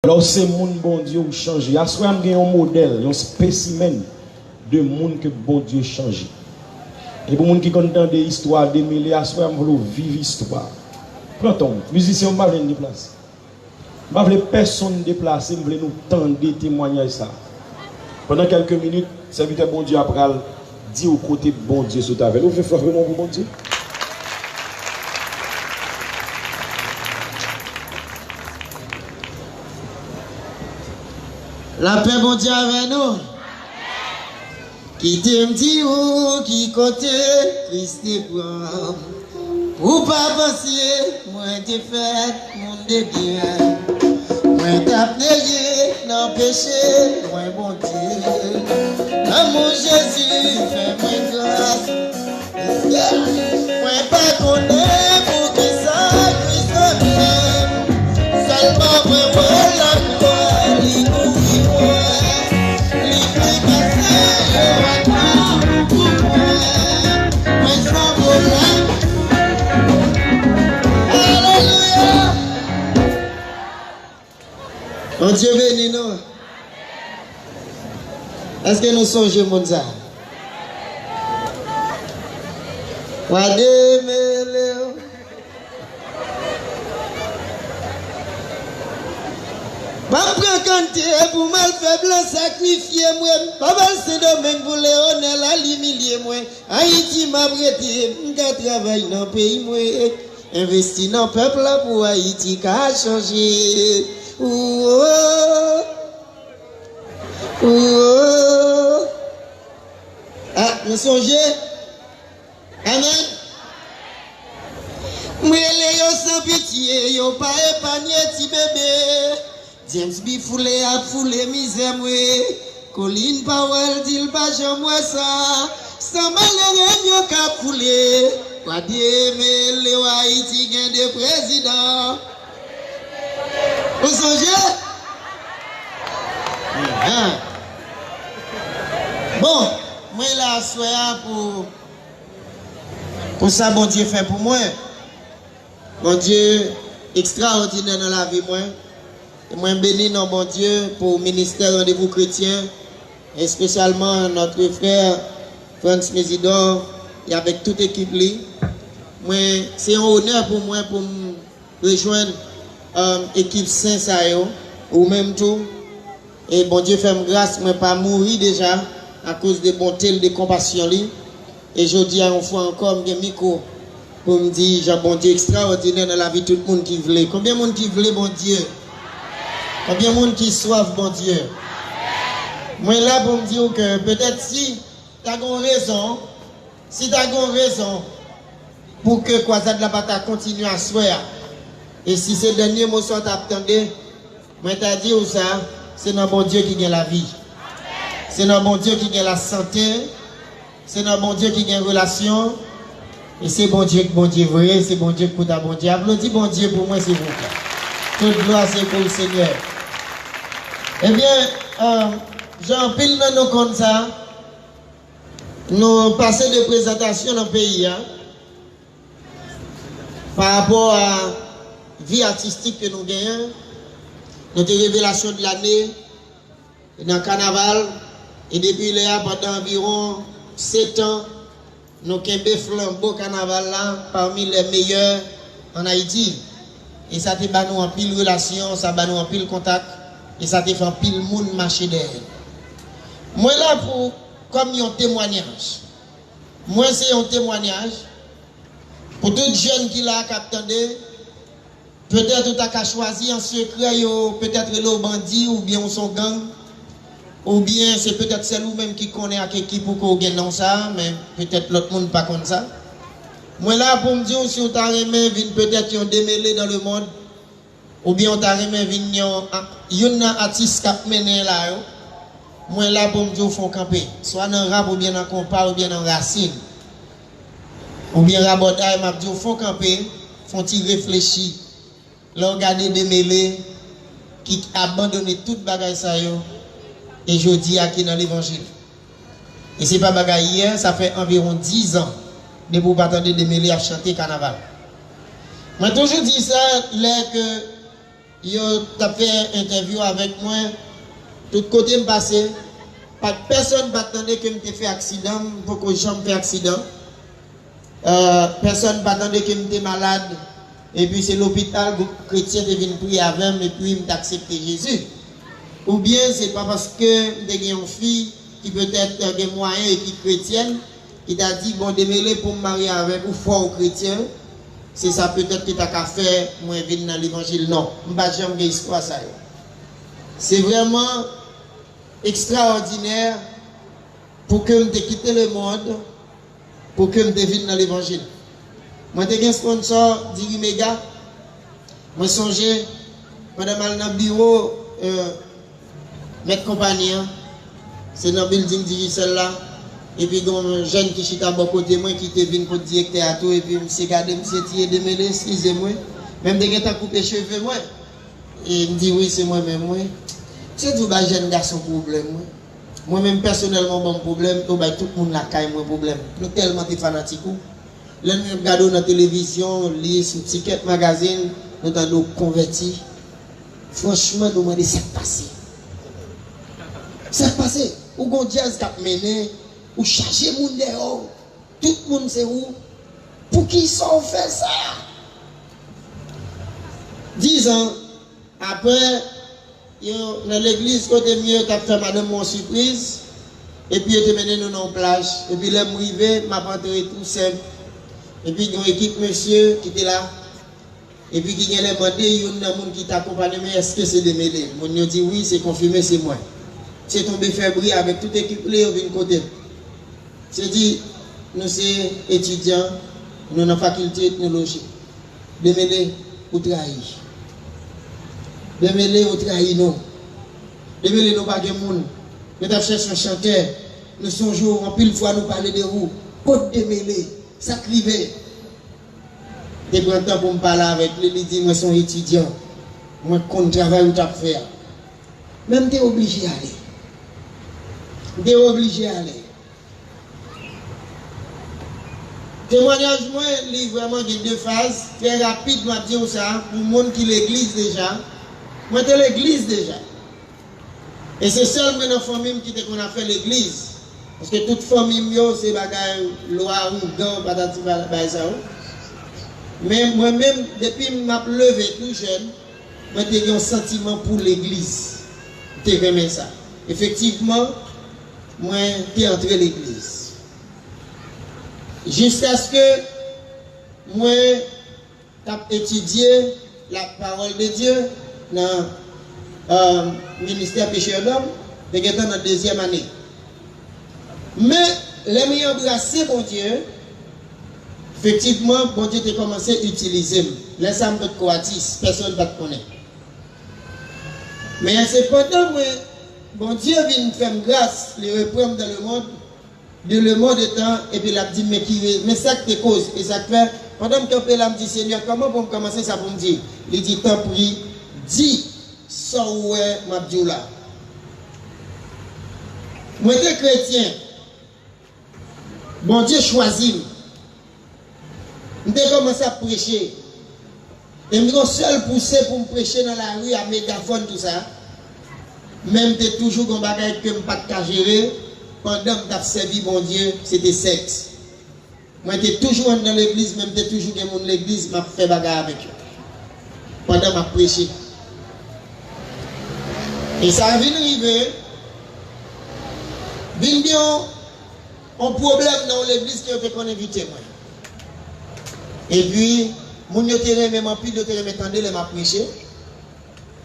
Alors c'est mon bon Dieu qui change. Il y a un modèle, un spécimen de monde que bon Dieu change. Et pour les gens qui entendent des histoires, des milliers, à soi, je veux vivre l'histoire. Prends ton musicien, je ne veux pas déplacer. Je ne veux personne déplacer, je veux nous tendre des témoignages. Ça. Pendant quelques minutes, le serviteur bon Dieu après dit au côté bon Dieu sur ta veille. Vous faites frapper mon bon Dieu. La paix bon Dieu avec nous. Qui t'aime dit ou qui côté Christ prend. Ou pas penser, moi t'ai fait mon bien. Moi t'as payé dans le péché, moi bon Dieu. L'amour Jésus fait moi grâce. Moi pas connaître pour qui ça Christ m'aime. Seulement moi la croix, l'ignorer moi. Mon Dieu béni nous. Est-ce que nous songeons mon ça? Pas canter pour mal faible sacrifier moi. Pas c'est domaine pour Léonel à l'humilier moi. Haïti m'a prêté, m'ka travaille dans pays moi. Investi dans peuple là pour Haïti qu'a changer. Ah, nous songez? Amen. Moi les yo sans pitié, yo pas épargné ti bébé. James B. Foulé a foulé misère moi. Colin Powell dit pas j'en moi ça. Sans malheureux yo ka foulé. Pas dire mais le Haïti gagne des présidents. Vous songez? Bon, moi là soya pour ça bon Dieu fait pour moi. Bon Dieu extraordinaire dans la vie moi. Et moi béni dans bon Dieu pour le ministère Rendez-vous Chrétien et spécialement notre frère Franz Mésidor et avec toute l'équipe li. Moi c'est un honneur pour moi pour me rejoindre équipe Saint-Sayo ou même tout. Et bon Dieu fait grâce, moi pas mourir déjà à cause de bonté, de compassion. Et je dis à une fois encore, je micro pour me dire, j'ai bon Dieu extraordinaire dans la vie, tout le monde qui voulait. Combien de monde qui voulait bon Dieu? Combien de monde qui soif bon Dieu? Moi là pour me dire que peut-être si tu as raison, pour que Croisade de la Bataille continue à soir, et si ces derniers mots sont attendus, moi t'as dit où ça? C'est notre bon Dieu qui gagne la vie. C'est notre bon Dieu qui gagne la santé. C'est notre bon Dieu qui gagne relation. Et c'est bon Dieu vrai, c'est bon Dieu pour ta bon Dieu. Applaudis bon Dieu pour moi, c'est vous. Toute gloire, c'est pour le Seigneur. Eh bien, j'en pile dans nos comptes ça. Nous passons des présentations dans le pays. Hein, par rapport à la vie artistique que nous gagnons. Notre révélation de l'année dans le carnaval. Et depuis là, pendant environ 7 ans, nous avons flambeau carnaval là, parmi les meilleurs en Haïti. Et ça te bat nous en pile relation, ça bat nous en pile contact, et ça te fait en pile monde marcher derrière. Moi là, comme un témoignage. Moi, c'est un témoignage pour tout jeune qui l'a capté. Peut-être tu as choisi en secret, peut-être le bandit ou bien son gang, ou bien c'est peut-être celle ou même qui connaît à qui pour qu'on gagne dans ça, mais peut-être l'autre monde pas comme ça. Moi là pour me dire si on t'a remis peut-être yon démêlé dans le monde, ou bien on t'a remis yon artiste qui mené là. Moi là pour me dire font camper, soit dans rap ou bien dans compas ou bien dans racine, ou bien rabotage m'a dit font camper, font-ils réfléchir. L'on regarde des mêlés qui abandonnent toute bagaille ça yo et je dis à qui dans l'évangile. Et c'est pas bagaille hier, ça fait environ 10 ans de vous pas attendre des mêlés à chanter carnaval. Moi toujours dit ça là que ils ont fait interview avec moi, tout côté me passé, pas personne ne m'attendait que je fait accident, pour que je fait accident. Personne ne m'attendait que je malade. Et puis c'est l'hôpital chrétien qui vient prier avec moi et puis il m'a accepté Jésus. Ou bien c'est pas parce que j'ai une fille qui peut-être a des moyens et qui est chrétienne, qui t'a dit bon démêler pour me marier avec ou fort chrétien, c'est ça peut-être que tu as fait moi venir dans l'évangile. Non, je ne vais pas jamais histoire ça. C'est vraiment extraordinaire pour que je quitte le monde, pour que je vienne dans l'évangile. Moi, j'ai un sponsor d'Iri Mega. Moi, songé, pendant mal dans le bureau, mettre compagnie, c'est dans le building d'Iri là. Et puis, il y a un jeune qui chita à bon côté moi, qui était venu pour le directeur à tout. Et puis, je me regardé, je me suis dit, démêlé, excusez-moi. Même des gens qui ont coupé les cheveux, moi. Et il me dit, oui, c'est moi-même, moi. C'est tout, bah, jeune garçon problème, moi. Moi-même, personnellement, mon problème, tout le monde la caille, mon problème. Nous tellement des fanatiques. Là, nous regardons dans la télévision, lire sur Ticket Magazine, nous avons convertis. Franchement, nous demandons ce qui s'est passé. Ça s'est passé. Ou qu'on jazz qui a mené, ou charger les gens dehors. Tout le monde sait où. Pour qui ça fait ça? 10 ans après, dans l'église, côté mieux, tu as fait madame mon surprise. Et puis, tu as mené nous dans la plage. Et puis, là, je suis arrivé, je suis tout simple. Et puis, il y a une équipe, monsieur, qui était là. Et puis, il y a demandé, il y a un monde qui t'accompagne, mais est-ce que c'est démêlé? Mon a dit oui, c'est confirmé, c'est moi. C'est tombé février avec toute l'équipe, là, au côté. C'est dit, nous sommes étudiants, nous sommes dans la faculté de technologie. Démêlé ou trahi. Démêlé ou trahi, non. Démêlé, nous pas de monde. Nous avons cherché un chanteur. Nous sommes jours, en pile fois, nous parler de vous. Côte démêlé. Ça criait. Dès que temps pour me parler avec lui, il dit, moi, je suis étudiant. Moi, je travaille où tu as fait. Même tu es obligé d'aller. Tu es obligé d'aller. Témoignage, moi, il y a vraiment deux phases. Très rapide, je vais dire ça. Pour le monde qui l'église déjà. Moi, je l'église déjà. Et c'est seul dans la famille qui a fait l'église. Parce que toute famille, c'est bagaille loi ou gant, patati ça. Mais moi-même, depuis que je me levé tout jeune, j'ai un sentiment pour l'église. Je remets ça. Effectivement, moi, je suis entré à l'église. Jusqu'à ce que moi, j'ai étudié la parole de Dieu dans le ministère péché d'homme, dans la deuxième année. Mais les meilleurs embrasser bon Dieu, effectivement, bon Dieu a commencé à utiliser. Les âmes de Coatis, personne ne va te connaître. Mais cependant, bon Dieu vient faire grâce, les reprendre dans le monde, de le monde étant, et puis il a dit, mais ça que te cause, et ça fait, pendant que je me dit, Seigneur, comment pour commencer ça pour me dire? Il dit, tant pis, dis, ça ouais, ma Dieu là. Moi, je suis chrétien. Bon Dieu choisit. Je commence à prêcher. Et je suis seul poussé pour me prêcher dans la rue à mégaphone, tout ça. Même si toujours un bagage que je ne peux pas gérer, pendant que je servi mon Dieu, c'était sexe. Moi, j'étais toujours dans l'église, même si toujours dans l'église, je fais bagarre avec eux. Pendant que je prêché. Et ça a venu arriver. Bien, un problème dans l'église qui a fait qu'on invite moi. Et puis, mon yotere même en pile, yotere m'entendait les m'a prêché.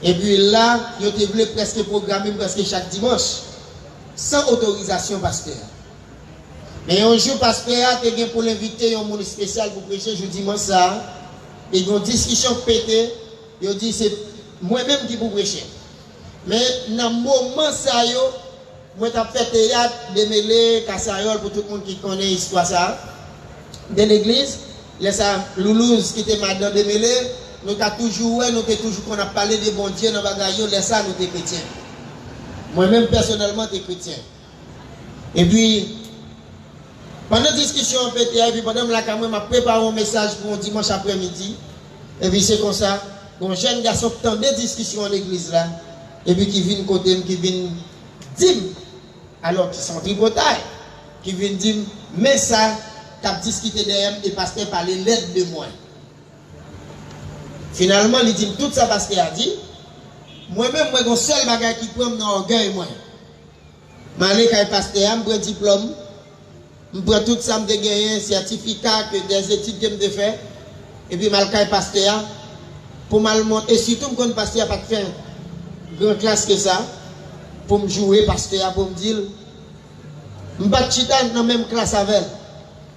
Et puis là, yotere voulu presque programmer presque chaque dimanche, sans autorisation pasteur. Mais un jour, pasteur a été pour l'inviter un monde spécial pour prêcher, je dis moi ça. Et ils ont discussion pété, ils ont dit c'est moi-même qui pour prêcher. Mais dans le moment ça, moi j'ai fait théâtre, démêlé, cassayol pour tout le monde qui connaît l'histoire ça. De l'église, ça, Loulouse qui était madame démêlé, nous avons toujours, qu'on a parlé de bon Dieu dans le bagaille, ça nous sommes chrétiens. Moi-même personnellement, je suis chrétien. Et puis, pendant la discussion en PTA, et puis pendant la caméra, m'a préparé un message pour un dimanche après-midi. Et puis c'est comme ça, Un jeune garçon qui entend des discussions à l'église là, et puis qui vient côté, qui vient dire, alors qu'ils sont tripotailles, qui vient dire, mais ça, tu as discuté derrière et pasteur parlait l'aide de moi. Finalement, il dit tout ça parce qu'il a dit, moi-même, moi, j'ai un seul bagage qui prend mon orgueil, moi. Je vais aller à pasteur, je prends un diplôme, je prends tout ça, je gagné un certificat, des études que je fais, et puis je vais aller à pasteur. Pour mal monter, et surtout, je ne pasteur pas faire une grande classe que ça, pour me jouer, pasteur, pour me dire, je ne vais pas dans la même classe avec elle,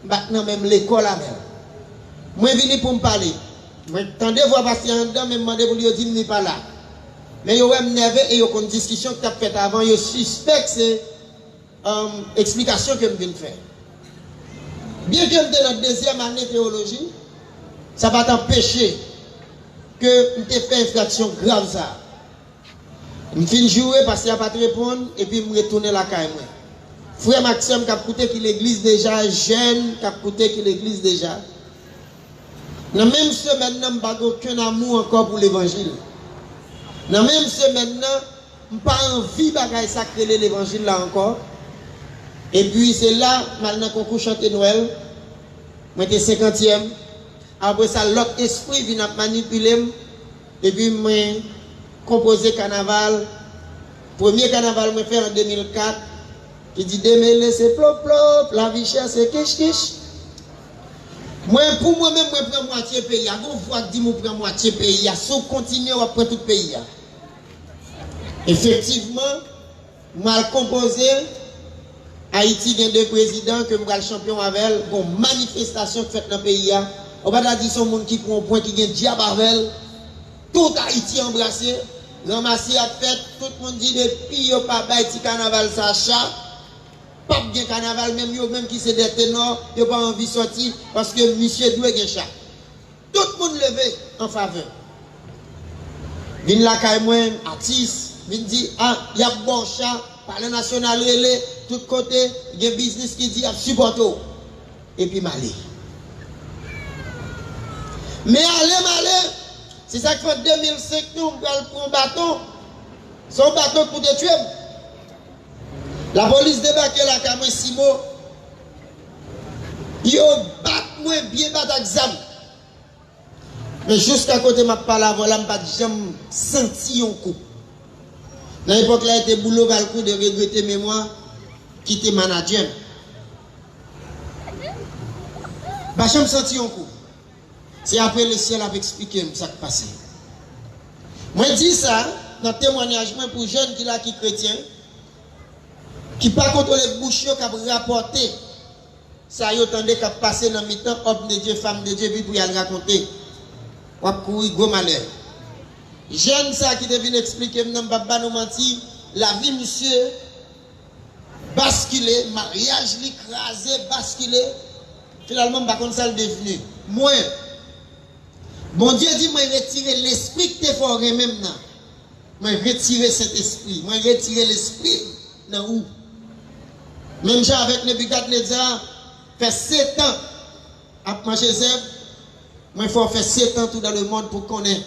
je ne vais pas dans la même l'école avec elle. Moi, je viens pour me parler. Moi, tendez voir pasteur dedans, mais je demande pour lui dire, je ne suis pas là. Mais je suis nerveux et il y a une discussion que tu as faite avant, je suspecte c'est explication que je viens de faire. Bien que je suis dans la deuxième année de théologie, ça va t'empêcher que je fait infraction grave ça. Je finis jouer parce qu'il n'y a pas de répondre et puis je retourne à la caille. Frère Maxime qui a coûté qu'il l'église déjà, jeune qui a coûté qu'il l'église déjà. Dans la même semaine, je n'ai pas aucun amour encore pour l'évangile. Dans la même semaine, je n'ai pas envie de sacrer l'évangile là encore. Et puis c'est là, maintenant qu'on chante Noël, je suis 50e. Après ça, l'autre esprit vient manipuler. Et puis, je composé carnaval. Premier carnaval, je fait en 2004. Qui dit, démêler, c'est plop plop. La vie chère, c'est kish kish. Moi, pour moi-même, je prends moitié pays. Vous voyez que je prends moitié pays. Si on continue, on prend tout le pays. Effectivement, je vais composer. Haïti, il y a deux présidents que je suis champion avec. Une manifestation faite dans le pays. On va dire que son monde qui prend un point qui gagne diable avec. Tout Haïti embrassé. Ramassé à fête. Tout le monde dit depuis yo pas Haïti carnaval Sacha. Pas bien carnaval même yo même qui c'est des ténors. Yo pas envie de sortir parce que monsieur doit gagner chat. Tout le monde levé en faveur. Vin la caille moi artiste. Vin dit ah y a bon chat. Parler national relais. Tout côté. Il y a business qui dit supporter. Et puis malé. Mais allez, c'est ça que fait 2005, nous prenons un bâton. Son bâton pour te tuer. La police débarque là, comme un Simo. Yo bat moi bien bat examen. Mais jusqu'à côté ma parole, voilà, je n'ai pas jamais senti un coup. Dans l'époque là, il était boulot par le coup de regretter mémoire, quitter manager. Je n'ai jamais senti un coup. C'est après le ciel a expliqué ce qui s'est passé. Moi, je dis ça dans le témoignage pour jeunes qui sont chrétiens, qui ne pas contrôler les bouches, qui ont rapporté ça, ils ont qu'à passer dans le temps, homme de Dieu, femme de Dieu, puis pour y aller raconter. On va courir gros malheur. Jeunes ça qui devine expliquer, je ne vais pas nous mentir, la vie, monsieur, basculé, mariage, écrasé, basculé, finalement, par contre, ça le devenu. Moi, bon Dieu dit, moi, retirer l'esprit que tu es fort même. Moi, retirer cet esprit. Moi, retirer l'esprit dans où? Même j'ai avec Nebuchadnezzar, fait 7 ans à manger zèbre. Moi, il faut faire 7 ans tout dans le monde pour connaître,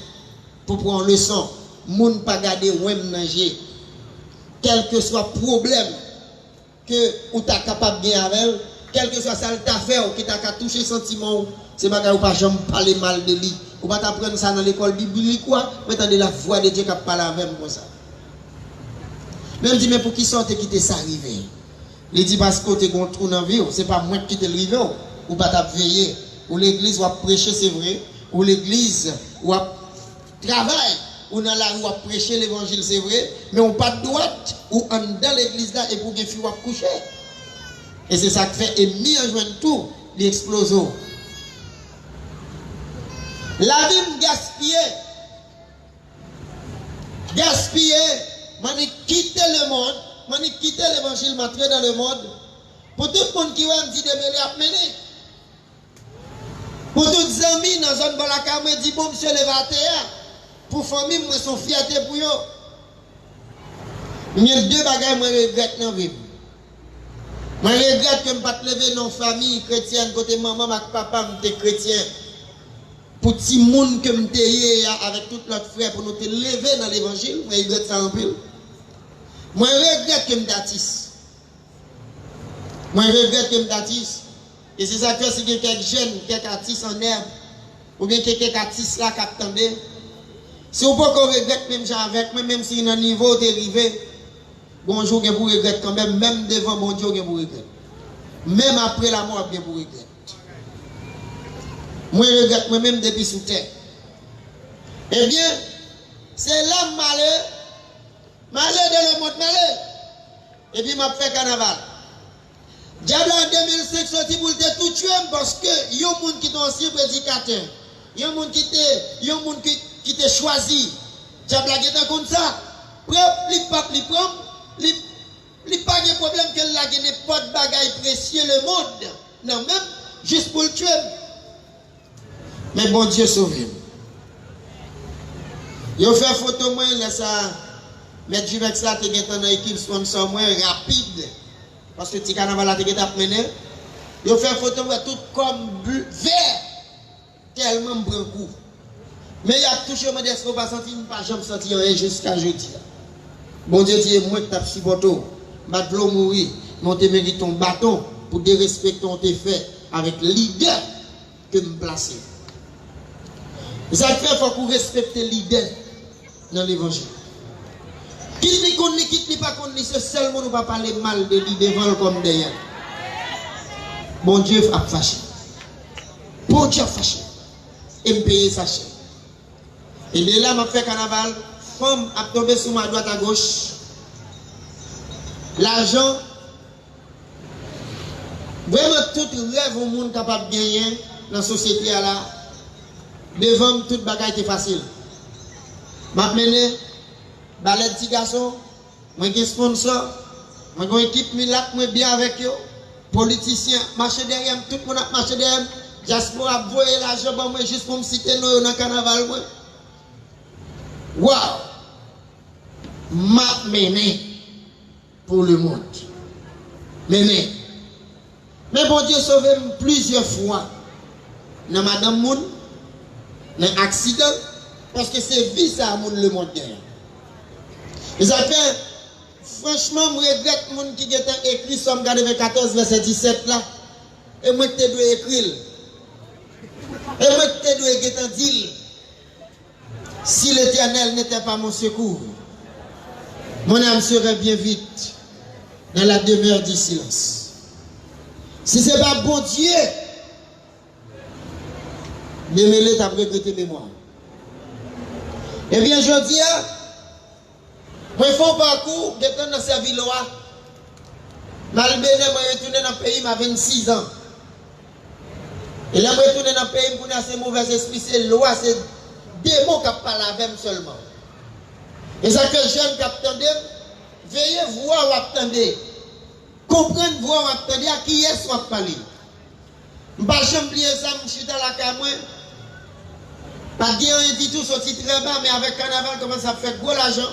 pour prendre leçon. Moun pas garder ou même manger. Quel que soit le problème que ou tu es capable de bien avec, quel que soit ça que tu as fait ou qui t'a touché le sentiment, c'est pas que pas jamais parler mal de lui. Ou pas t'apprendre ça dans l'école biblique quoi, mais t'entendez la voix de Dieu qui parle avec moi ça. Même dit mais pour qui sorte qui t'est ça arrivé? Il dit parce que tu es un trou dans la vie, c'est pas moi qui t'ai arrivé ou pas t'as veillé. Ou l'église va prêcher c'est vrai, ou l'église va travailler, ou dans la rue va prêcher l'évangile c'est vrai, mais on pas de droite ou en dans l'église là et pour bien filles va coucher. Et c'est ça qui fait et mis en joindre tout, l'explosion. La vie me gaspiller, m'en quitter le monde, m'en quitter l'évangile, m'entrer dans le monde. Pour tout le monde qui va me dire de me mener. Pour tous les amis dans la zone Balaka, me dit bon monsieur le 21. Pour famille, moi sont fierté pour eux. Il y a 2 bagages moi regrette dans la vie. Moi regrette que je ne pas lever dans la famille chrétienne côté maman et papa m'étaient chrétien. pour petit monde que m'étais avec tout l'autre frère pour nous te lever dans l'évangile, moi je regrette ça en pile. Moi je regrette que m'datisse. Moi je regrette que m'datisse. Et c'est ça que c'est que quelques jeunes, quelques artistes en herbe, ou bien quelques artistes là qui attendaient. Si vous pouvez regretter même avec moi, même si un niveau est arrivé, bonjour, vous regrettez quand même, même devant mon Dieu, vous regrettez. Même après la mort, vous regrettez. Moi, je regrette moi-même depuis sous terre. Eh bien, c'est l'homme malheur dans le monde malheur. Et puis, m'a fait carnaval. Diable en 2005 sorti pour te tout tuer parce que il y a un monde qui est ancien prédicateur. Il y a un monde qui t'a choisi. Diable a été comme ça. Il pas de problème qu'elle n'a pas de bagaille précieux le monde. Non, même juste pour le tuer. Mais bon Dieu sauve. Il a fait photo moi, là ça. Mettre Juvex là, tu es dans l'équipe sponsor moins rapide. Parce que tu carnaval là, tu es mené. Il a fait photo tout comme vert. Tellement bon coup. Mais il a touché moi d'être pas senti, il n'a pas jamais senti rien jusqu'à jeudi. Bon Dieu dit, moi qui t'ai supporté, je vais mourir, mais tu mérites ton bâton pour dérespecter ton fait avec l'idée que me placer. Ça fait faut qu'on respecte l'idée dans l'évangile. Quitte ni qu'on ni quitte ni pas qu'on ni, c'est seulement nous pas parler mal de l'idée devant comme derrière. Bon Dieu a fâché. Bon Dieu a fâché. Et me payer sa chaîne. Et de là, m'a fait carnaval, femme a tombé sur ma droite à gauche. L'argent, vraiment tout rêve au monde capable de gagner dans la société là. Devant tout bagaille était facile. M'a mené, balai petit garçon, moi qui sponsor, moi qui équipe Milat, moi bien avec eux, politiciens, marché derrière, tout le monde a marché derrière. Jasper a voyé l'argent pour moi juste pour me citer nous dans le carnaval. Waouh! M'a mené pour le monde. Mené. Mais bon Dieu sauvé plusieurs fois. Dans Madame Moun, dans l'accident, parce que c'est vie ça le monde derrière. Et ça fait, franchement, je regrette les gens qui ont écrit Somme 14, verset 17 là. Et moi qui dois écrire. Et moi qui dois dire, si l'Éternel n'était pas mon secours, mon âme serait bien vite dans la demeure du silence. Si ce n'est pas bon Dieu, démêler ta regretté mémoire. Eh bien, je dis, moi, je fais un parcours, je suis dans cette ville-là. Malbéné, moi, je suis retourné dans le pays, à 26 ans. Et là, je suis retourné dans le pays, pour ces mauvais esprits, c'est loi, c'est démon qui parle avec moi seulement. Et ça que jeune qui attendent, veillez voir ou attendez. Comprenez voir ou attendez à qui est-ce qu'on parle. Je ne vais pas oublier ça, je suis dans la caméra. Pas dire un dit tout sorti très bas, mais avec carnaval, comment ça fait gros l'argent.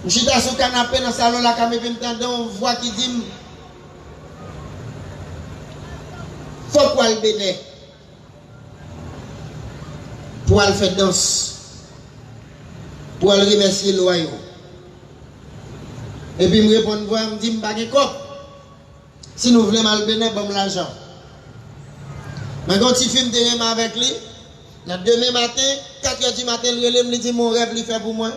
Je suis dans ce canapé dans le salon, la caméra, on voit qui dit faut quoi le béné pour aller faire danse, pour aller remercier le royaume. Et puis, je réponds, je me dis, je ne pas si nous voulons mal béné, bon l'argent. Mais quand il filme avec lui, demain matin, 4h du matin, il me dit, mon rêve, il fait pour moi.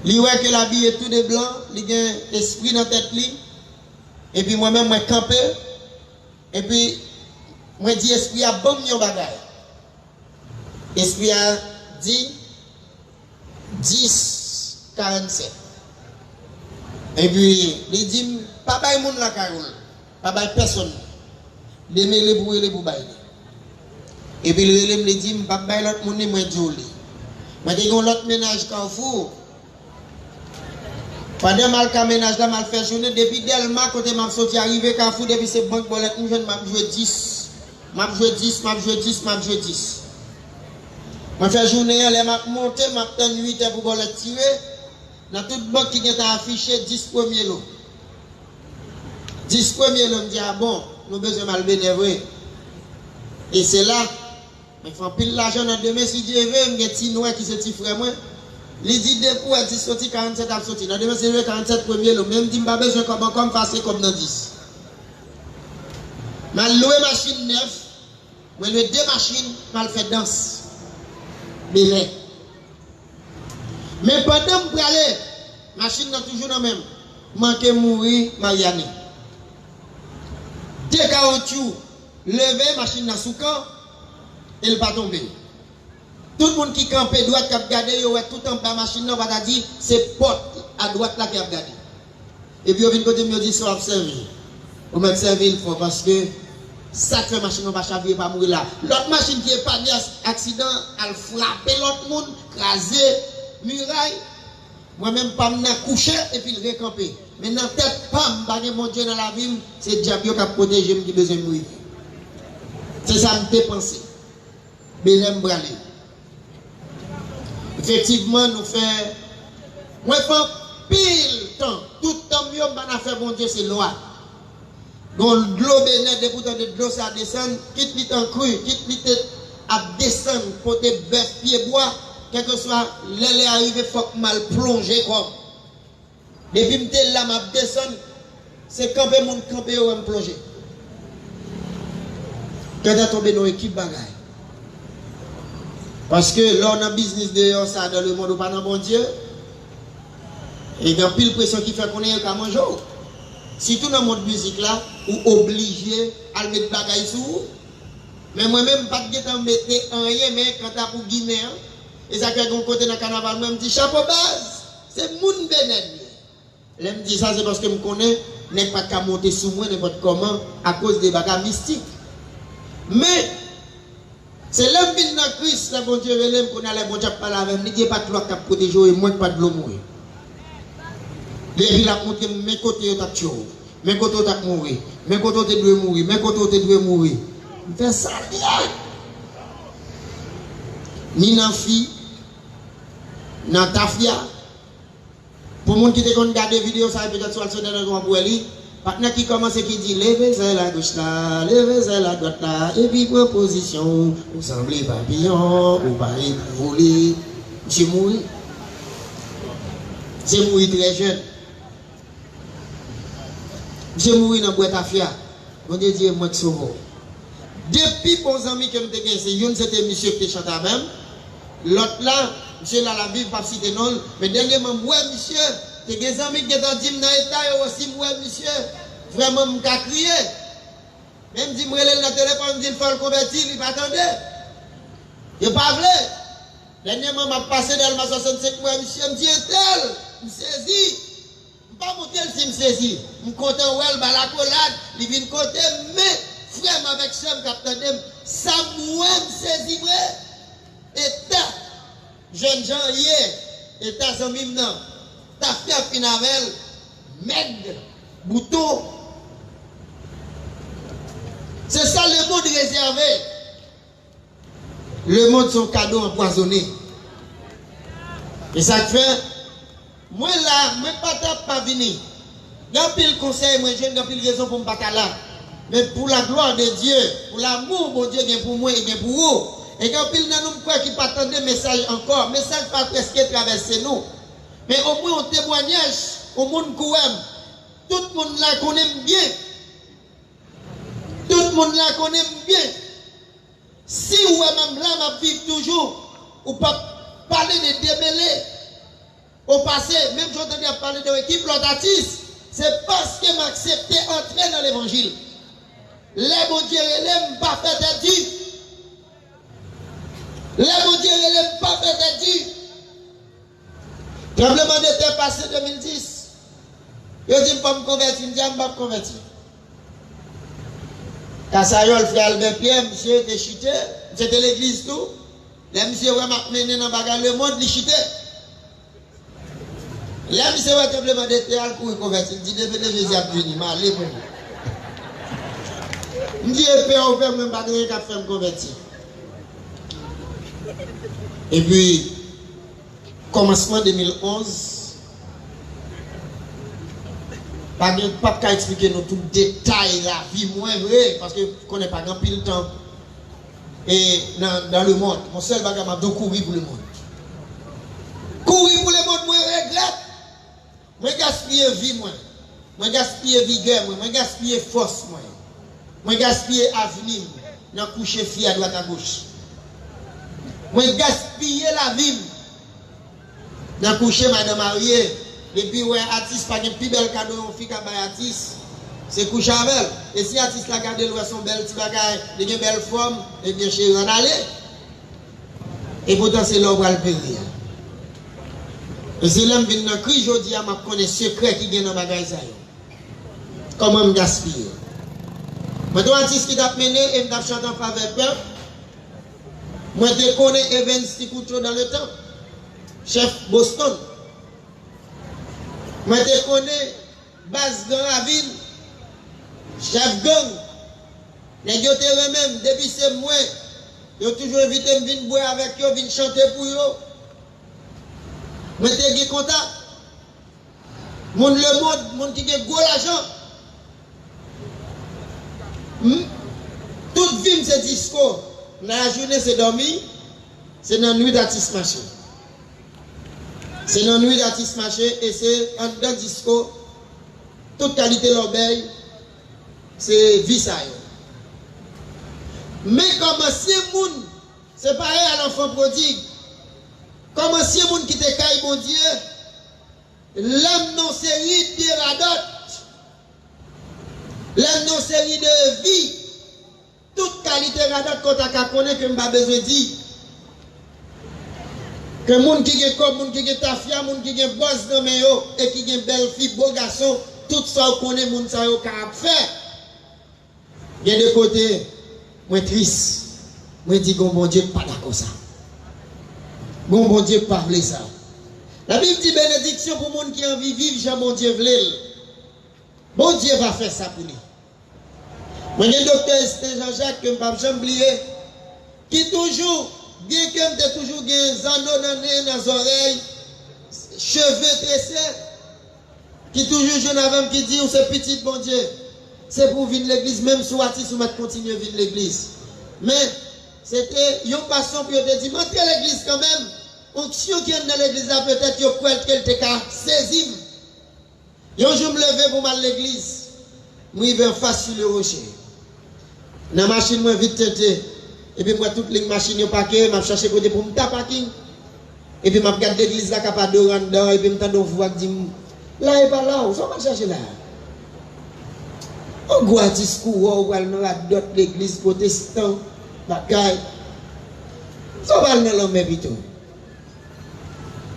Il voit que la vie est tout de blanc, il a un esprit dans la tête. Et puis moi-même, je campé. Et puis, moi dis, esprit a bon mon bagage. Esprit a dit 10, 47. Et puis, il dit, papa est mon la carole. Papa est personne. Démêlé pour les boubaïs. Et puis, il me dit, papa est l'autre monde, moi joli. Moi, j'ai l'autre ménage Carrefour. Pendant mal ka ménage là, mal fait journée, depuis Delma, côté m'a sorti arrivé Carrefour, depuis ces banques bolette, nous jeunes m'a joué 10. M'a joué 10, m'a joué 10, m'a joué 10. M'a fait journée, elle m'a monté, m'a tenu 8 heures pour bolette tirer. Dans toute banque qui est affiché 10 premiers lots. 10 premiers lots, me dit, ah bon, nous besoin mal bénévoler. Et c'est là, Mais il faut pile l'argent dans demain si Dieu veut, il y a petit noir qui se petit frère moi. Il dit des pour être sorti 47 à sorti. Dans demain c'est le 47 premier, le même dit pas besoin comme passer comme dans 10. Mais louer machine neuf, mais le deux machines mal fait danse. Mais pendant que aller, machine n'a toujours la même. Manquer mourir, Marianne. Deux caoutchouc, lever, machine n'a sous camp, elle va tomber. Tout le monde qui campe droite qui a regardé, tout en bas machine n'a va dire c'est porte à droite là qui a regardé. Et puis au vient côté me dit ça observer. On m'a servi il faut parce que ça fait machine va chavirer pas mourir là. L'autre machine qui est pas bien accident, elle frappe l'autre monde, craser muraille. Moi-même pas m'na coucher et puis le recamper. Mais dans tête pas m'baguer mon Dieu dans la ville, c'est diable qui a protégé qui besoin mourir. C'est ça me pensé. Belém bralé. Effectivement nous fait moi fait pile temps, tout temps mieux m'en fait bon Dieu c'est loi. Donc l'eau bénette de pourtant de l'eau ça descend, quitte lit en cru, quitte lit à descendre côté bœuf pied bois. Quel que soit l'aile arrivé, il faut mal plonger comme. Depuis que je là, je descends, c'est camper mon camper ou me plonger. Quand tu tombé dans l'équipe bagaille. Parce que là, on a business de ça dans le monde ou pas dans bon Dieu. Et il y a pile pression qui fait qu'on est qu'à manger. Si tout dans le monde musique là, ou obligé à mettre bagaille sous. Mais moi-même, pas de mettre en rien, mais quand tu as pour Guinée. Et ça fait un côté dans le carnaval, moi je me dis chapeau base, c'est moun bénen. Là me dit ça c'est parce que je connais, n'est pas qu'à monter sous moi n'importe comment à cause des bagages mystiques. Mais c'est l'homme qui est dans Christ, le bon Dieu veut qu'on a le bon Dieu parler avec lui, il n'y a pas de loi qui a protégé et moi pas de l'eau mourir. Et puis il a montré mes côtés ont tué, mes côtés ont mourir, mes côtés doivent mourir, mes côtés doivent mourir. Fais ça bien. Ni dans fille, dans tafia. Pour les gens qui te regardent des vidéos, ça peut-être soit le dans le pour lui. Partenaire qui commence qui dit levez la gauche là, levez la droite là, et puis prend position, vous semblez papillon, vous parlez voler. J'ai mouru. J'ai mouru très jeune. J'ai mouru dans boîte tafia. On dit moi qui sauve. Depuis bons amis que nous avons gagné, c'est une c'était monsieur qui chante même. L'autre là, monsieur là la Bible pas cité non, mais dernièrement moi monsieur, j'ai des amis qui ont dit dans l'état aussi moi monsieur, vraiment m'a crié. Même dit moi le téléphone dit il faut le convertir, il pas attendre. Il pas voulu. Dernièrement m'a passé dans le 65 moi monsieur me dit tel, me saisi. Pas monter si me saisi. Me content ouais la collade, il vient côté mais frère avec ça me ça moi me saisi vrai. État, jeune gens hier, état sans mime non, t'as fait finavel, maigre, bouton. C'est ça le monde réservé. Le monde son cadeau empoisonné. Et ça fait, moi là, moi pas venir. Dans pile conseil, moi j'ai une pile raison pour me battre là. Mais pour la gloire de Dieu, pour l'amour, mon Dieu, bien pour moi et bien pour vous. Et quand pile dans nous quoi qui pas attendre message encore, message pas presque traverser nous. Mais au moins un témoignage au monde qu'on aime. Tout le monde là qu'on aime bien. Tout le monde là qu'on aime bien. Si ou même là m'a vivre toujours ou pas parler de démêler au passé, même si j'entendais parler de l'équipe l'autre artiste, c'est parce que m'a accepté entrer dans l'évangile. Les bon Dieu l'aime pas fait dire. Les bon Dieu l'aime pas fait dire. Tremblement de terre passé 2010. Je dis pas me convertir, je dis pas me convertir. Kassayol, frère Albert Pierre, monsieur était chuté, c'était l'église tout. Les monsieur vraiment mené dans bagarre le monde, il chuté. Les monsieur ouais tremblement de terre pour convertir, il dit de Jésus a venu, mal les pour. Je dis père au père même pas de qu'à faire me convertir. Et puis commencement 2011 pas qu'à expliquer nous tout le détail la vie moins vrai parce que je connais pas grand pile temps et dans le monde. Mon seul bagage m'a courir pour le monde. Courir pour le monde, moi regrette. Moi gaspiller vie moi. Moi gaspiller vigueur moi gaspiller force moi gaspiller avenir dans coucher fille à droite à gauche. Moi gaspiller la vie dans coucher madame mariée et puis ouais artiste pas un plus bel cadeau on fait qu'à artiste c'est coucher avec et si artiste la garder son bel petit bagage de une belle forme et bien chez en aller et pourtant c'est l'homme va le payer. Et si l'homme vient dans cri jodi a m'a connaît secret qui gagne dans bagage ça. Comment me gaspiller. Moi don artiste qui t'a mené et m'a chanté en faveur peuple. Moi te connais Evans Tikoucho dans le temps. Chef Boston. Moi te connais Bas Gang à ville. Chef gang. Les gens te même depuis c'est moi. Yo toujours invité me venir boire avec yo, venir chanter pour yo. Moi te gen contact. Monde le monde, monde qui gen gros l'argent. Toute vie c'est disco. Dans la journée c'est dormir. C'est dans la nuit d'artiste marché. C'est dans la nuit d'artiste marché et c'est en dedans disco. Toute qualité l'obéi. C'est vie ça. Mais comme si moun, c'est pareil à l'enfant prodigue. Comme si moun qui te caille mon Dieu, l'âme non série de radote, l'âme non série de vie, toute qualité radote qu'on t'a connaît que m'a besoin de dire. Que moun qui est comme moun qui est tafia, moun qui est boss dans mes yo et qui est belle fille, beau garçon, tout ça on connaît moun ça yo capable faire. Il y a deux côtés, moi triste. Moi dis bon Dieu pas d'accord ça. Bon Dieu pas vle ça. La Bible dit bénédiction pour monde qui a envie vivre, Jean bon Dieu vle. Bon Dieu va faire ça pour lui. Moi j'ai docteur Jean-Jacques que pas jamais oublier qui toujours bien que toujours des anneaux dans les oreilles, cheveux tressés, qui toujours jeune avant qui dit c'est petit bon Dieu. C'est pour venir l'église même si artiste ou mettre continuer à venir l'église. Mais c'était une passion pour te dire monter l'église quand même. Onction qui est dans l'église peut-être yo croit qu'elle te ka saisir. Un jour me lever pour mal l'église. Moi il vais en face sur le rocher. Dans la machine moi vite tenté. Et puis moi toutes les machines yo parqué, m'a chercher côté pour me taper parking. Et puis m'a regarder l'église là capable de rendre et puis m'tendre voix qui dit là et pas là, on va chercher là. On voit discours ou dans la dot l'église protestant bagaille. Ça va dans l'homme plutôt.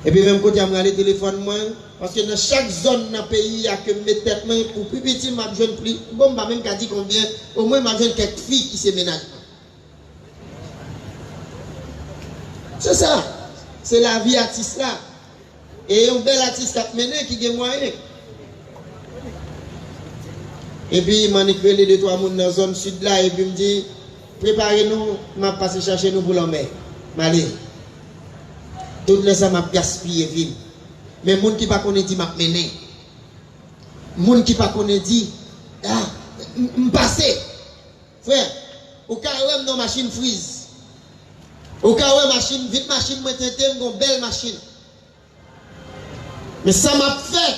Et puis même côté me aller téléphone moi parce que dans chaque zone dans pays il y a que mes têtes main pour plus petit m'a jeune plus bon m'a même dit combien au moins m'a jeune quelques filles qui se ménagent. C'est ça. C'est la vie artiste là. Et un bel artiste a mené qui a moyen. Et puis il m'a écrit les deux trois monde dans la zone sud là et puis il me dit préparez-nous, m'a passé chercher nous pour l'emmener. Allez. Tout le ça m'a gaspillé ville. Mais moun qui pas connaît dit m'a mené. Moun qui pas connaît dit ah m'passer. Frère, au cas où nos machine freeze. Au cas où machine vite machine moi tente une belle machine. Mais ça m'a fait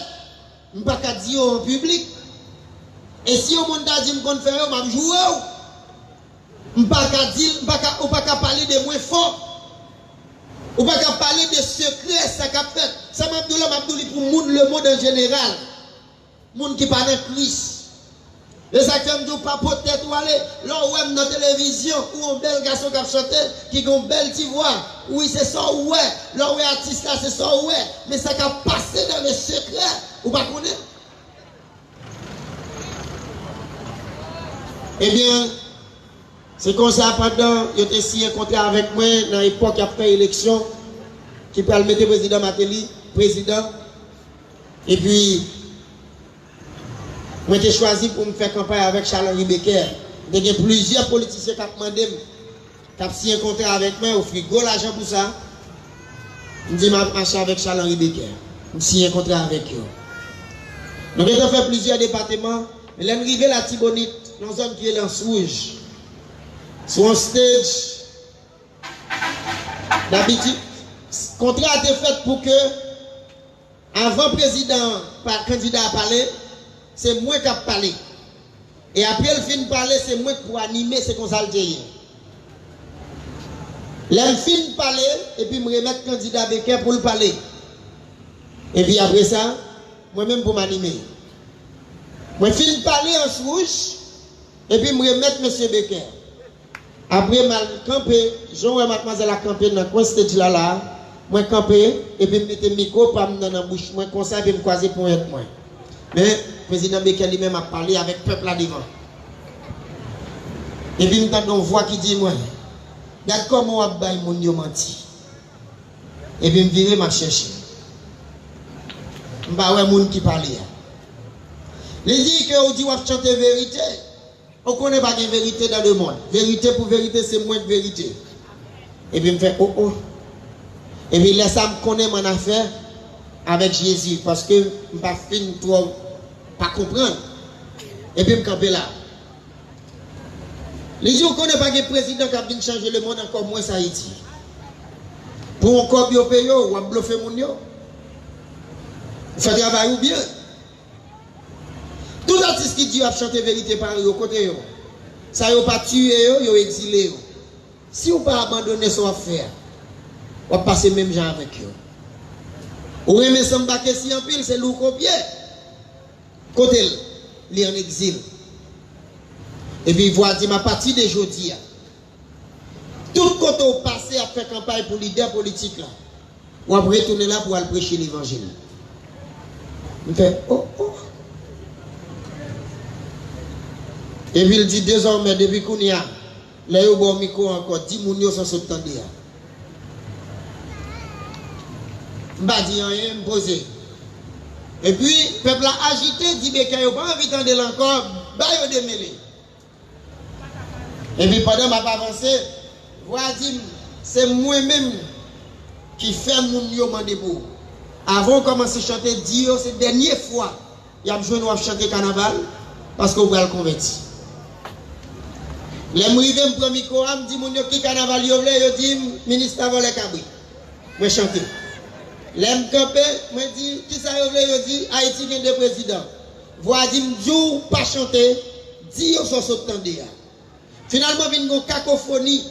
m'pas ka dire en public. Et si au monde a dit me faire m'a jouer. M'pas ka dire ou pas ka parler de moins fort. Ou pas qu'à parler de secrets, ça qu'a fait. Ça m'a dit pour le monde en général. Monde qui parle de Christ. Les acteurs ne pas peut-être ou aller, là où on dans la télévision, où un bel garçon qui a chanté, qui a une belle petite voix. Oui, c'est ça, ouais. Là où artiste là, c'est ça, ouais. Mais ça qu'a passé dans les secrets. Ou pas connaître. Eh bien, c'est comme ça pendant, il a signé un contrat avec moi dans l'époque après l'élection, qui peut le mettre président Matéli, président. Et puis, moi j'ai choisi pour me faire campagne avec Charles-Henri Becker. Il y a plusieurs politiciens qui ont demandé, qui ont signé un contrat avec moi, offert gros l'argent pour ça. Je dis, je marche avec Charles-Henri Becker. Je signe un contrat avec eux. Donc, j'ai fait plusieurs départements. Mais là, je suis arrivé à la Tibonite, dans une zone qui est dans rouge. Sur un stage, D'habitude, le contrat a été fait pour que, avant président, par candidat à parler, c'est moi qui a parlé. Et après le fin de parler, c'est moi qui pour animer ces consultés. Là, le fin de parler, et puis me remettre le candidat Becker pour le parler. Et puis après ça, moi-même pour m'animer. Moi, fin de parler en souche, et puis me remettre M. Becker. Après, mal campé, Jean et mademoiselle a campé dans le coin de là, moi campé, et puis me mettre le micro pour me dans la bouche, moi comme ça, et puis me croiser pour être moi. Mais le président Becker lui-même a parlé avec le peuple là devant. Et puis, il y a une voix qui dit, moi, regarde comment on a baillé mon yo menti. Et puis, je me vire, je chercher. Je ne sais pas moun qui parle. Il dit que on dit qu'on chante vérité. On ne connaît pas de vérité dans le monde. Vérité pour vérité, c'est moins de vérité. Et puis, je me fais, oh oh. Et puis, laisse ça me connaître mon affaire avec Jésus. Parce que je ne pas fin trop pas comprendre. Et puis, je me campe là. Les gens ne connaissent pas que président qui a bien changer le monde encore moins ça Haïti. Pour encore bien payer ou à bluffer mon yo. Il faut travailler ou bien. Tout artiste qui dit à chanter vérité par eux côté yo. Ça yo pas tué yo exilé yo. Si vous pas abandonner son affaire, on va passer même gens avec eux. Ou remet sans baquer si en pile c'est lourd copier. Côté li en exil. Et puis, voilà, à partir de aujourd'hui, tout côté au passé a fait campagne pour leader politique là. On va retourner là pour aller prêcher l'évangile. Il fait, oh, oh. Et puis, il dit désormais, depuis qu'on y a, là, il y a un micro encore, 10 mounios sont s'entendus. Je ne vais pas dire rien, me poser. Et puis, le peuple a agité, dit, mais qu'il n'y a pas envie d'entendre encore, bah, il y a démêlé. Et puis pendant ma pas avancé, voici, c'est moi-même qui fait mon yo mandebo. Avant de commencer à chanter Dio, c'est la dernière fois, il y a besoin de chanter carnaval parce que vous allez le convertir. Les m'rivé me prend micro, me dit mon yo qui carnaval yo vle, yo dit ministre avant les cabri. Moi chanter. Les me campé, moi dit qui ça yo vle, yo dit Haïti vient de président. Voici me dit pas chanter, Dio sont s'entendé. Finalement, il y a une cacophonie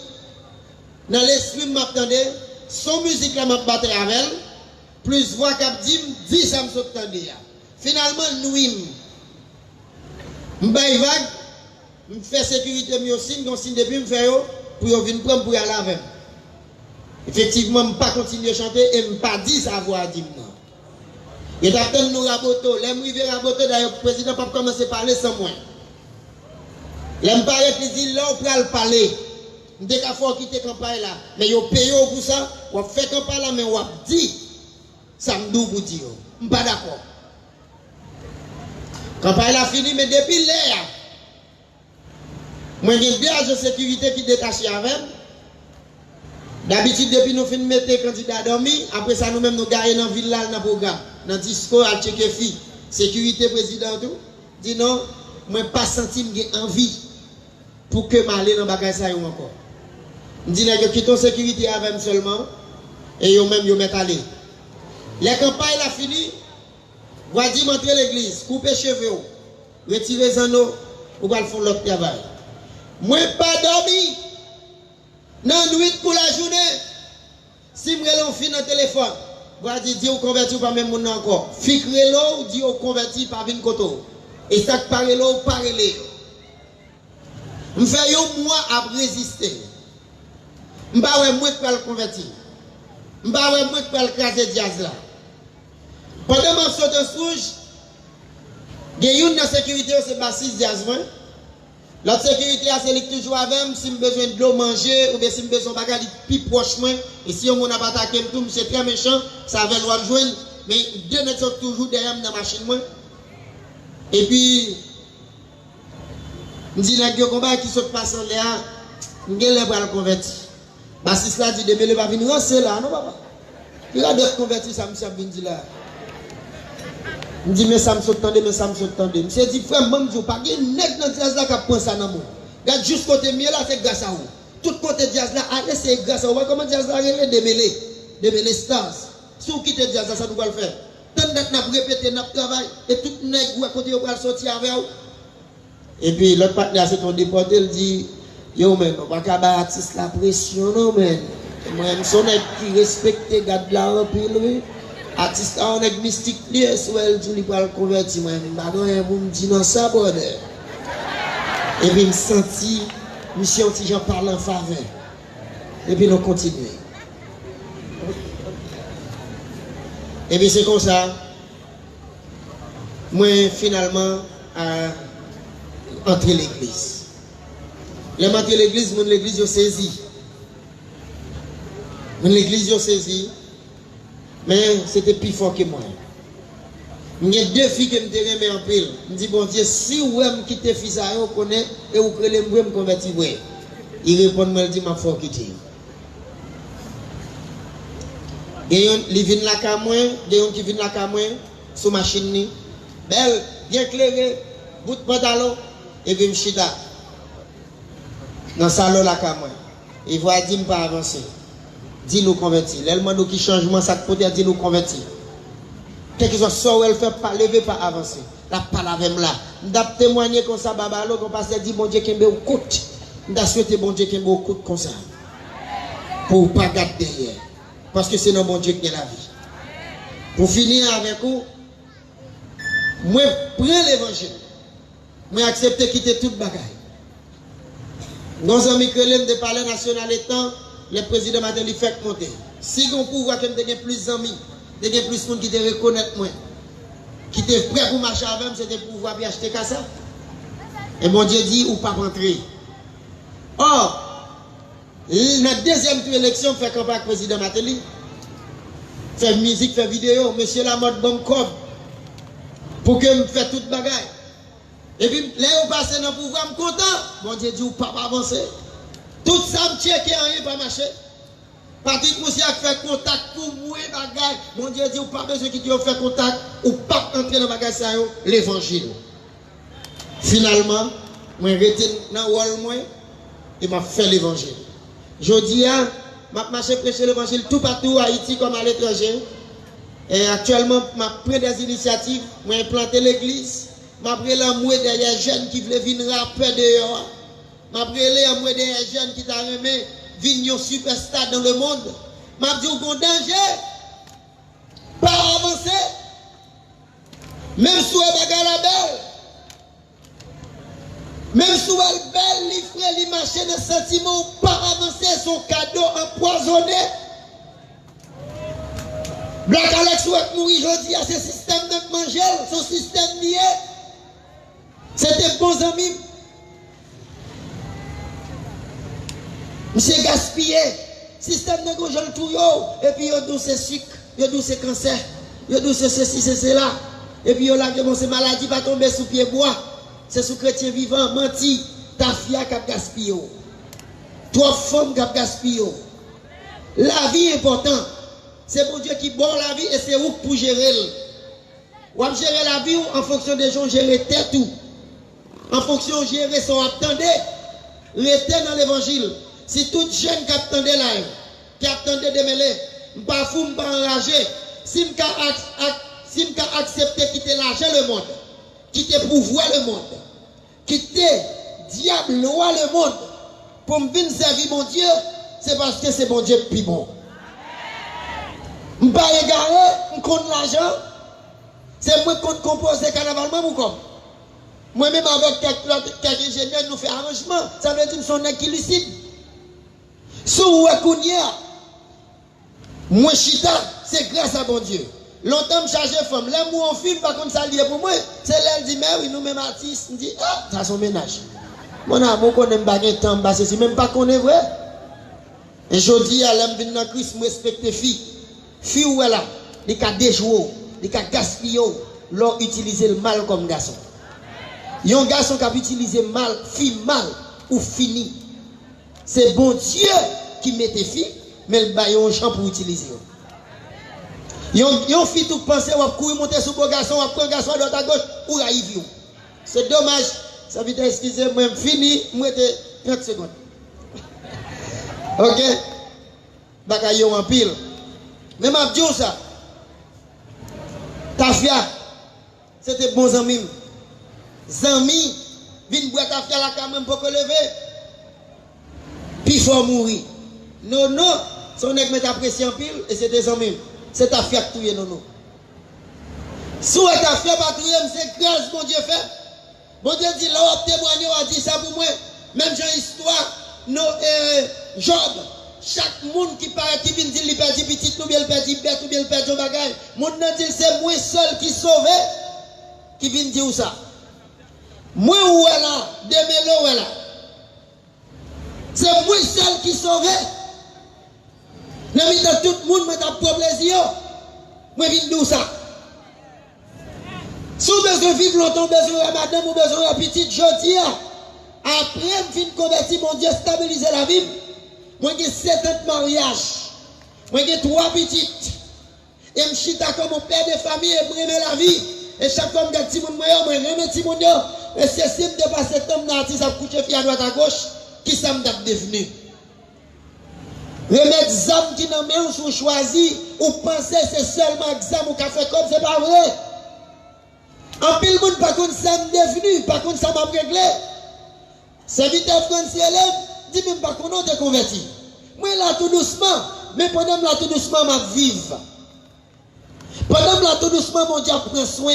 dans l'esprit de m'attendais, son musique là m'a battu avec elle, plus voix qui dit ça me s'attendait. Finalement, nous, je vais vague, je fais sécurité, je signe depuis, je fais pour venir prendre pour y aller avec. Effectivement, je ne vais pas continuer à chanter et je ne vais pas dire sa voix à dire. Et d'attendre nous raboto, les m'rivé raboto, d'ailleurs, le président pas commencer à parler sans moi. L'aime pas qui dit là on peut le parler. Dès qu'il faut quitter campagne là, mais yo paye pour ça, on fait campagne là mais on dit ça me dou pour dire. Je suis pas d'accord. Campagne là fini mais depuis l'air. Moi j'ai des agents de sécurité qui détachent avec. D'habitude depuis nous fin mettre candidat à dormir, après ça nous même nous garer dans ville là dans programme, dans disco à checker fi, sécurité président tout. Dit non, moi pas senti envie pour que m'aller dans bagage ça encore. Je dis que quitte sécurité avec moi seulement et yo même yo met aller. Les campagnes la fini, voici m'entrer l'église, couper cheveux, retirer les anneaux ou va faire l'autre travail. Moi pas dormi. Non nuit pour la journée. Si me relon fin dans téléphone, voici dire ou converti pas même mon encore. Fik relo ou dit ou converti par vin koto. Et ça que parle ou parle. Je fais un mois à résister. Je ne vais pas le convertir. Je ne vais pas le craser jazz là. Pendant que je saute en souche, il y a une sécurité, c'est Bassis Jazz. L'autre sécurité, c'est toujours avec moi. Si j'ai besoin de l'eau manger, ou bien si j'ai besoin de bagage plus proche, et si on n'a pas attaqué, c'est très méchant, ça va le joindre. Mais deux nets sont toujours derrière dans la machine. Et puis, je dis que le combat qui se passe en l'air, je vais le convertir. Bassis là dit, demain, il va venir lancer là, non, papa? Il a d'autres convertis, ça me dit là. Je dis, mais ça me saute tendé, mais ça me saute tendé. Je dis, frère, même je pas de nègre dans le là qui prend ça dans moi. Regarde juste côté mieux là, c'est grâce à vous. tout côté jazz là, allez, c'est grâce à vous. Comment jazz là, démêler stars. Si vous quittez jazz là, ça nous va le faire. Tant que nous répéter, nous travaillons, et tout le monde à côté, vous va sortir avec vous. Et puis l'autre partenaire, c'est ton déporté, il dit, yo, man, on va pas artiste la pression, non, man. Moi, je suis qui respecte, garde la remplie, lui. Artiste, on est mystique, lui, soit il va le convertir, moi, je me dis non, ça, bon. Et puis, je me senti, monsieur, si j'en parle en faveur. Et puis, nous continuons. Et puis, c'est comme ça. Moi, finalement, entrer l'église. Les entrer l'église, l'église, je saisis. L'église, je saisis. Mais c'était plus fort que moi. Il y a deux filles qui me remettent en pile. Je me dis, bon Dieu, si vous me quittez fils à vous connaissez et vous créez me convertir, il répond, me dit, ma faut quitter. Il y a qui viennent là qu'à moi, il y a qui viennent là qu'à moi, sur machine, belle, bien éclairée, bout de pantalon, et puis chita. Dans le salon là qu'à moi. Il voit, dit, pas avancer. Dis-nous convertir. L'ellement nous qui changement, ça peut dire, dis-nous convertir. Quelque chose soit elle fait pas lever, pas avancer. La parole avec là. D'ap témoigner comme ça, babalo, qu'on passe dit, bon Dieu, qu'il me coûte. D'ap souhaiter, bon Dieu, qu'il me coûte comme ça. Pour pas garder derrière. Parce que c'est dans bon Dieu qui est la vie. Pour finir avec vous, moi, prends l'évangile. Moi, accepte de quitter toute bagaille. Nos amis que l'aiment de parler national étant, le président m'a dit fait monter. Si on pouvoir que nous ayons plus d'amis, nous ayons plus de monde qui te reconnaître moi, qui te prêt pour marcher avec moi, c'était pour pouvoir acheter ça. Et mon Dieu dit, ou pas rentrer. Or, notre deuxième élection, fait campagne avec le président Matéli, fait musique, fait vidéo, monsieur la mode bon code, pour que je fasse toute bagaille. Et puis, là, on passe dans le pouvoir, je suis content. Mon Dieu dit, ou pas avancer. Tout ça, je check et rien pas marcher. Patrick Moussia fait contact pour moi, bagaille. Mon Dieu dit, ou pas besoin qu'il fait contact, ou pas entrer dans le bagage, l'évangile. Finalement, je suis dans le wall, et je fait l'évangile. Je dis, je marche prêcher l'évangile tout partout, à Haïti comme à l'étranger. Et actuellement, je prends des initiatives, je vais implanter l'église. Je vais prendre des jeunes qui veulent venir rapper dehors. Je vais prendre des jeunes qui t'ont venir superstar dans le monde. Je vais dire qu'on danger. Pas avancer. Même si on est la belle. Même si on est belle, il ferait les marcher de sentiments, pas avancer son cadeau empoisonné. Black Alex souhaite mourir aujourd'hui à ce système de manger, son système lié. C'était bons amis. Monsieur gaspillé. Système de gauche le tout et puis il y a sucre, il y a cancer, il y a ceci, c'est cela. Et puis il y a ces maladies pas tomber sous pied bois. C'est sous chrétien vivant, menti, ta fille qui a gaspillé. Trois femmes qui a gaspillé. La vie est importante. C'est bon Dieu qui bon la vie et c'est où pour gérer. Ou à gérer la vie en fonction des gens, gérer tête tout. En fonction de gérer son attendez, restez dans l'évangile. Si tout jeune qui attendait là, qui attendait de mêler, pas fou, pas enragé, si je accepté quitter l'argent le monde, quitter pouvoir le monde, quitter diable loi le monde, pour me venir servir mon Dieu, c'est parce que c'est mon Dieu plus bon. Je ne suis pas égaré, je compte l'argent, c'est moi qui compose le carnaval, ou comme. Moi-même avec quelques ingénieurs, nous faisons arrangement, ça veut dire que nous sommes qui lucide. Sous Wakounia, moi chita, c'est grâce à bon Dieu. Longtemps je charge femme, là moi on filme, par contre ça lié pour moi. C'est là dit mais oui, nous même artistes, on dit ah, ça son ménage. Mon amour qu'on aime pas temps, c'est même pas qu'on est vrai. Et je dis à l'homme venir dans Christ, je respecte les filles. Filles où elle a, les cas déjouer, les cas gaspiller, l'ont utilisé le mal comme garçon. Il y a un garçon qui a utilisé mal, fille mal ou fini. C'est bon Dieu qui met tes filles, mais il y a un champ pour utiliser. Il y a une fille qui pense qu'il va courir monter sur le garçon, va prendre un garçon à droite à gauche, ou à Yves. C'est dommage. Ça veut dire, excusez-moi, fini, moi, 30 secondes. Ok? Bagay yo en pile. Mais m'a dit ça. Tafia, c'était bon amis. Zami, vin boire tafia la quand même pour que lever. Puis faut mourir. Non, non, son nèg met apprécié en pile et c'est des amis. C'est tafia qui touye non non. Si vous tafia pas touye, c'est grâce mon Dieu fait. Bon Dieu dit là on témoigne a dit ça pour moi. Même j'ai histoire Job. Chaque monde qui paraît qui vient dire il perd petit ou bien il perd bête ou bien il perd bagage. Monde nan dit c'est moi seul qui sauvé qui vient dire ça. Moi ou là, demelo là. C'est moi seul qui sauvé. N'a mis dans tout le monde m'a pour plaisir. Moi viens dire ça. Si vous besoin vivre longtemps, besoin madame ou besoin petite jodi après fin converti mon Dieu stabiliser la vie. Moi j'ai 7 ans de mariage. Moi j'ai 3 petites. Et je suis comme mon père de famille et je la vie. Et chaque fois que je dis, moi je petit monde. Et c'est simple de passer temps dans l'artiste à coucher à droite à gauche. Qui ça m'a devenu? Remettre des hommes qui n'ont même pas choisi ou penser c'est seulement examen ou café comme c'est pas vrai. En pile monde par contre ça m'a devenu, par contre ça m'a réglé. C'est vite français élève. Dis même pas qu'on est converti. Moi là tout doucement, mais pendant là tout doucement m'a vivre. Pendant là tout doucement mon Dieu prend soin.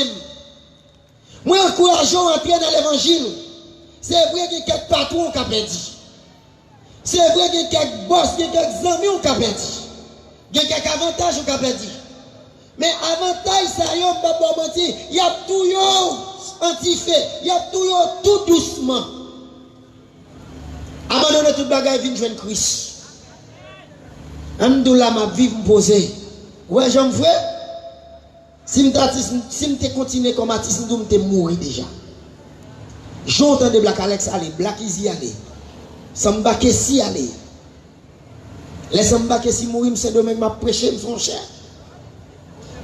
Moi encourageons à entrer dans l'évangile. C'est vrai que quelques patrons qui ont perdu. C'est vrai que quelques boss, quelques amis ont perdu. Il y a quelques avantages qui ont perdu. Mais avantage ça yo pas mentir, il y a tout yo anti-fait, il y a tout yo tout doucement. Abandonner toute bagaille vient joindre Christ. Amdoula m'a vivre me poser. Ouais, j'en veux. Si me continuer comme artiste, je me mourir déjà. J'entends de Black Alex aller, Black Easy aller. Samba Kessi aller. Les Samba Kessi mourir, c'est demain m'a prêcher son cher.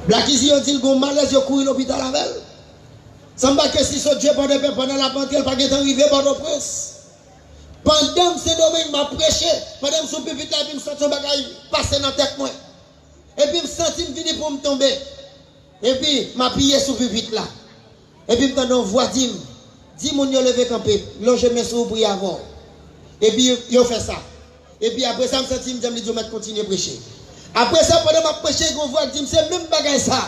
Black Easy on dit le gon malaise yo courir l'hôpital avec. Samba Kessi so Dieu pendant la pantel pas qu'être arrivé par le prince. Pendant ce domaine m'a prêché, pendant son pupitre puis me senti son bagage passer dans tête moi. Et puis me senti me venir pour me tomber. Et puis m'a pillé sous pupitre là. Et puis pendant voix dit mon yo lever camper, loge mes sous pour y avoir. Et puis yo fait ça. Et puis après ça me senti me dit mettre continuer prêcher. Après ça pendant m'a prêcher gon voix dit c'est même bagage ça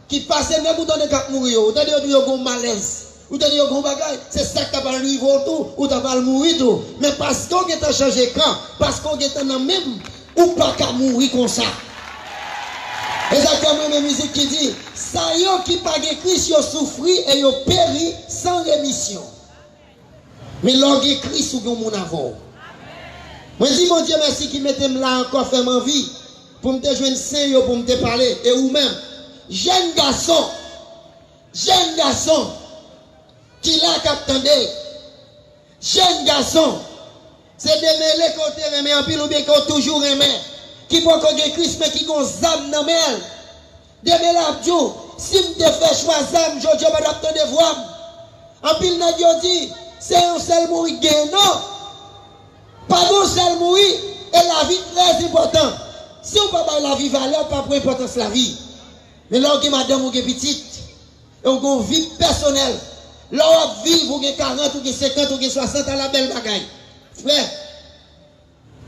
qui passe même ou donner cap mourir. Ou donner yo gon malaise. Ou t'as dit au bagage, c'est ça que t'as pas le niveau tout, ou t'as pas le mourir tout. Mais parce qu'on est changé quand, parce qu'on est dans même, ou pas qu'à mourir comme ça. Et ça comme une musique qui dit, ça yo qui pas Christ, yo souffri et yo péri sans rémission. Mais l'orgue Christ ou mon avant. Moi dis mon Dieu merci qui mettez là encore fait ma vie pour me te joindre saint pour me te parler et ou même jeune garçon qui l'a qu'attendé, jeune garçon, c'est des mêlés côté remè en pile ou bien qu'on toujours remè, qui peut qu'on Christ mais qui gon zam dans mel. Des mêlés abdou, si me te fait choix zam, je pas d'attendre voir. En pile n'a dit, c'est un seul mourir non. Pas un seul mourir et la vie très important. Si on pas la vie valeur, pas pour importance la vie. Mais là que madame ou petite, et on vie personnelle. Là, on vit, vous avez 40, ou 50, ou 60 à la belle bagaille. Frère,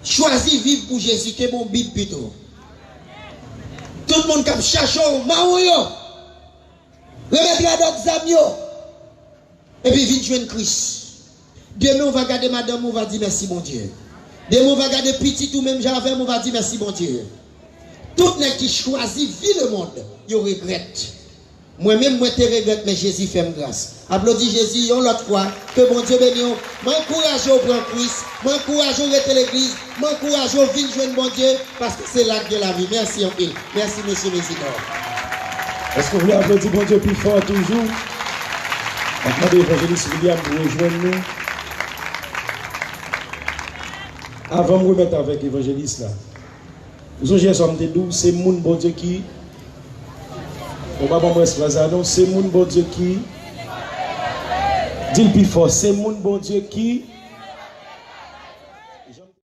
choisis vivre pour Jésus, que mon bip plutôt. Tout le monde qui cherche, maouyo, remettre la d'autres amis, et puis vite joindre Christ. Demain, on va garder madame, on va dire merci, mon Dieu. Demain, on va garder petit ou même j'avais, on va dire merci, mon Dieu. Tout le monde qui choisit, vit le monde, il regrette. Moi-même, moi, te regrette, mais Jésus fait grâce. Applaudis Jésus, une autre fois, que mon Dieu bénisse. M'encourage au prendre Christ, m'encourage au rester l'église, m'encourage au vivre joindre mon Dieu, parce que c'est l'acte de la vie. Merci en pile. Merci, monsieur Mésidor. Est-ce que vous voulez applaudir mon Dieu plus fort toujours? On demande l'évangéliste William pour rejoindre nous. Avant de me remettre avec l'évangéliste là, nous sommes des doux, c'est mon bon Dieu qui. On va pas me c'est mon bon Dieu qui. Dis le plus fort, c'est mon bon Dieu qui.